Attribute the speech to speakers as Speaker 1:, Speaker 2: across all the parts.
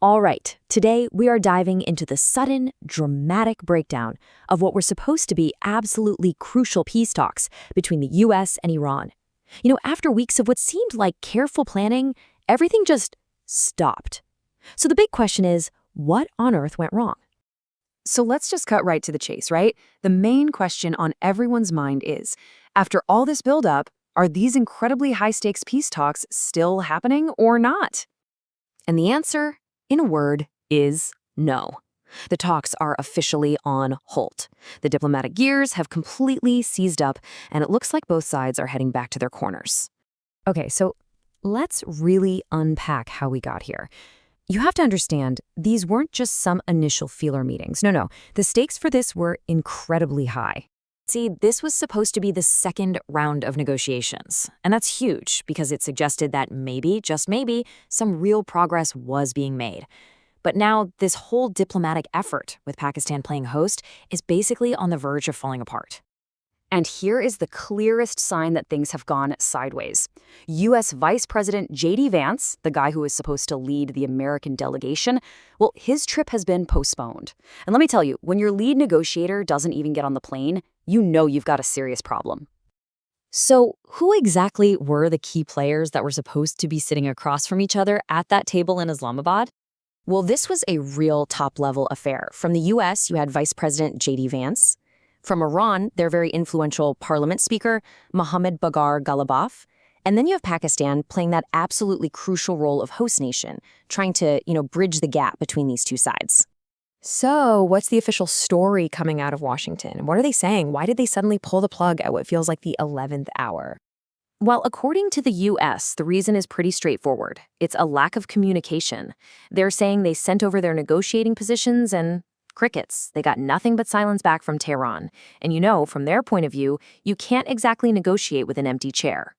Speaker 1: All right, today we are diving into the sudden, dramatic breakdown of what were supposed to be absolutely crucial peace talks between the US and Iran. After weeks of what seemed like careful planning, everything just stopped. So the big question is, what on earth went wrong?
Speaker 2: So let's just cut right to the chase, right? The main question on everyone's mind is, after all this buildup, are these incredibly high-stakes peace talks still happening or not? And the answer, in a word, is no. The talks are officially on hold. The diplomatic gears have completely seized up, and it looks like both sides are heading back to their corners. Okay, so let's really unpack how we got here. You have to understand, these weren't just some initial feeler meetings. No. The stakes for this were incredibly high. See, this was supposed to be the second round of negotiations, and that's huge because it suggested that maybe, just maybe, some real progress was being made. But now this whole diplomatic effort, with Pakistan playing host, is basically on the verge of falling apart. And here is the clearest sign that things have gone sideways. U.S. Vice President J.D. Vance, the guy who is supposed to lead the American delegation, well, his trip has been postponed. And let me tell you, when your lead negotiator doesn't even get on the plane, you know you've got a serious problem.
Speaker 1: So who exactly were the key players that were supposed to be sitting across from each other at that table in Islamabad? Well, this was a real top-level affair. From the U.S., you had Vice President J.D. Vance. From Iran, their very influential parliament speaker, Mohammad Bagar Ghalibaf. And then you have Pakistan playing that absolutely crucial role of host nation, trying to, bridge the gap between these two sides. So what's the official story coming out of Washington? What are they saying? Why did they suddenly pull the plug at what feels like the 11th hour? Well, according to the U.S., the reason is pretty straightforward. It's a lack of communication. They're saying they sent over their negotiating positions and crickets. They got nothing but silence back from Tehran. And from their point of view, you can't exactly negotiate with an empty chair.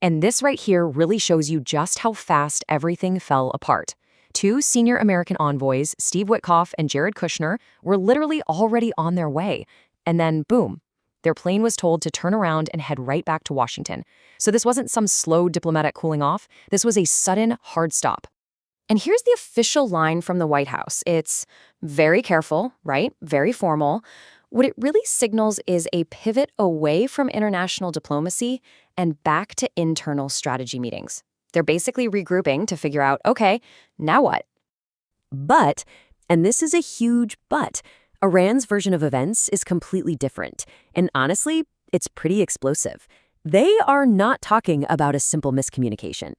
Speaker 1: And this right here really shows you just how fast everything fell apart. Two senior American envoys, Steve Witkoff and Jared Kushner, were literally already on their way. And then, boom, their plane was told to turn around and head right back to Washington. So this wasn't some slow diplomatic cooling off. This was a sudden, hard stop. And here's the official line from the White House. It's very careful, right? Very formal. What it really signals is a pivot away from international diplomacy and back to internal strategy meetings. They're basically regrouping to figure out, okay, now what? But, and this is a huge but, Iran's version of events is completely different. And honestly, it's pretty explosive. They are not talking about a simple miscommunication.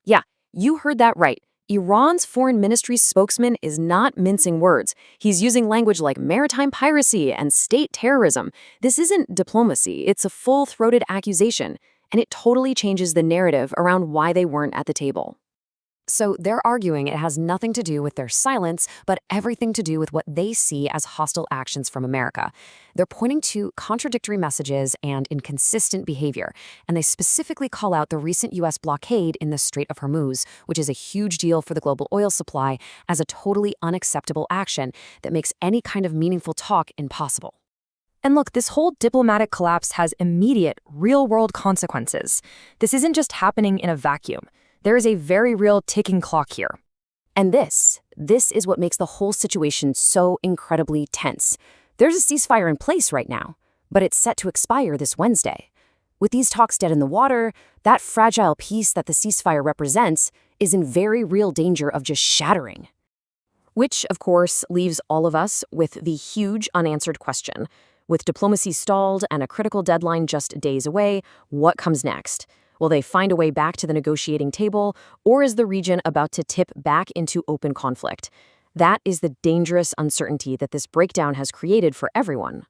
Speaker 1: Yeah, you heard that right. Iran's foreign ministry's spokesman is not mincing words. He's using language like maritime piracy and state terrorism. This isn't diplomacy, it's a full-throated accusation, and it totally changes the narrative around why they weren't at the table. So they're arguing it has nothing to do with their silence, but everything to do with what they see as hostile actions from America. They're pointing to contradictory messages and inconsistent behavior, and they specifically call out the recent U.S. blockade in the Strait of Hormuz, which is a huge deal for the global oil supply, as a totally unacceptable action that makes any kind of meaningful talk impossible. And look, this whole diplomatic collapse has immediate, real-world consequences. This isn't just happening in a vacuum. There is a very real ticking clock here. And this is what makes the whole situation so incredibly tense. There's a ceasefire in place right now, but it's set to expire this Wednesday. With these talks dead in the water, that fragile peace that the ceasefire represents is in very real danger of just shattering. Which, of course, leaves all of us with the huge unanswered question. With diplomacy stalled and a critical deadline just days away, what comes next? Will they find a way back to the negotiating table, or is the region about to tip back into open conflict? That is the dangerous uncertainty that this breakdown has created for everyone.